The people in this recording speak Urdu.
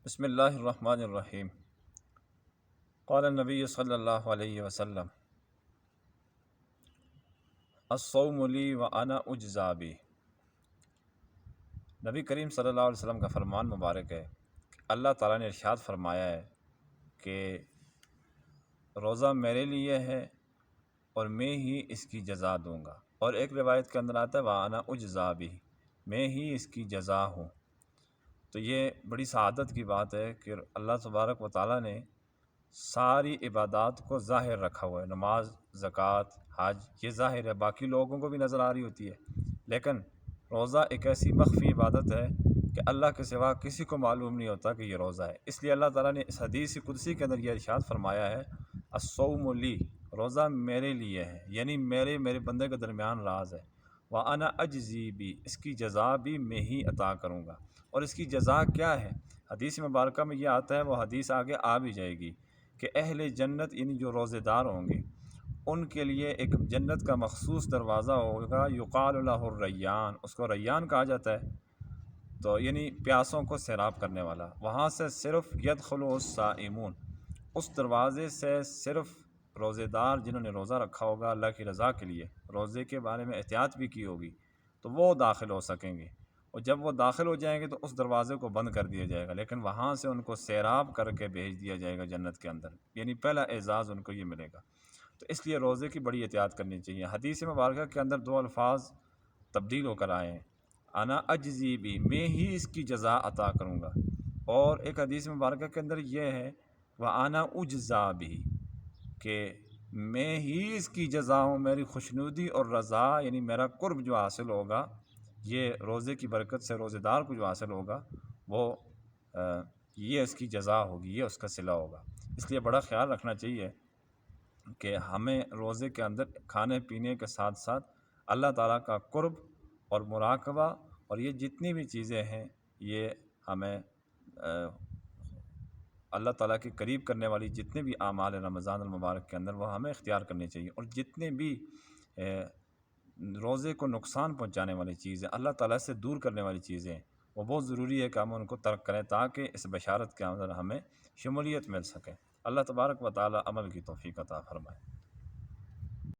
بسم اللہ الرحمن الرحیم۔ قال النبی صلی اللہ علیہ وسلم الصوم لی وانا اجزا بہ۔ نبی کریم صلی اللہ علیہ وسلم کا فرمان مبارک ہے کہ اللہ تعالیٰ نے ارشاد فرمایا ہے کہ روزہ میرے لیے ہے اور میں ہی اس کی جزا دوں گا، اور ایک روایت کے اندر آتا ہے وانا اجزا بہ، میں ہی اس کی جزا ہوں۔ تو یہ بڑی سعادت کی بات ہے کہ اللہ تبارک و تعالیٰ نے ساری عبادات کو ظاہر رکھا ہوا ہے۔ نماز، زکوٰۃ، حج یہ ظاہر ہے، باقی لوگوں کو بھی نظر آ رہی ہوتی ہے، لیکن روزہ ایک ایسی مخفی عبادت ہے کہ اللہ کے سوا کسی کو معلوم نہیں ہوتا کہ یہ روزہ ہے۔ اس لیے اللہ تعالیٰ نے اس حدیث قدسی کے اندر یہ ارشاد فرمایا ہے الصوم لی، روزہ میرے لیے ہے، یعنی میرے بندے کے درمیان راز ہے۔ وَأَنَا أَجْزِي بِهِ، اس کی جزا بھی میں ہی عطا کروں گا۔ اور اس کی جزا کیا ہے؟ حدیث مبارکہ میں یہ آتا ہے، وہ حدیث آگے آ بھی جائے گی کہ اہل جنت یعنی جو روزے دار ہوں گے ان کے لیے ایک جنت کا مخصوص دروازہ ہوگا، یقال لہ الریان، اس کو ریان کہا جاتا ہے، تو یعنی پیاسوں کو سیراب کرنے والا۔ وہاں سے صرف یدخل الصائمون، اس دروازے سے صرف روزے دار جنہوں نے روزہ رکھا ہوگا اللہ کی رضا کے لیے، روزے کے بارے میں احتیاط بھی کی ہوگی، تو وہ داخل ہو سکیں گے۔ اور جب وہ داخل ہو جائیں گے تو اس دروازے کو بند کر دیا جائے گا، لیکن وہاں سے ان کو سیراب کر کے بھیج دیا جائے گا جنت کے اندر، یعنی پہلا اعزاز ان کو یہ ملے گا۔ تو اس لیے روزے کی بڑی احتیاط کرنی چاہیے۔ حدیث مبارکہ کے اندر دو الفاظ تبدیل ہو کر آئے ہیں، انا اجزی بھی، میں ہی اس کی جزا عطا کروں گا، اور ایک حدیث مبارکہ کے اندر یہ ہے وانا اجزا بھی، کہ میں ہی اس کی جزا ہوں، میری خوشنودی اور رضا یعنی میرا قرب جو حاصل ہوگا، یہ روزے کی برکت سے روزے دار کو جو حاصل ہوگا وہ یہ اس کی جزا ہوگی، یہ اس کا صلہ ہوگا۔ اس لیے بڑا خیال رکھنا چاہیے کہ ہمیں روزے کے اندر کھانے پینے کے ساتھ ساتھ اللہ تعالیٰ کا قرب اور مراقبہ اور یہ جتنی بھی چیزیں ہیں یہ ہمیں اللہ تعالیٰ کے قریب کرنے والی جتنے بھی اعمال رمضان المبارک کے اندر وہ ہمیں اختیار کرنی چاہیے، اور جتنے بھی روزے کو نقصان پہنچانے والی چیزیں، اللہ تعالیٰ سے دور کرنے والی چیزیں، وہ بہت ضروری ہے کہ ہم ان کو ترک کریں تاکہ اس بشارت کے اندر ہمیں شمولیت مل سکے۔ اللہ تبارک و تعالیٰ عمل کی توفیق عطا فرمائے۔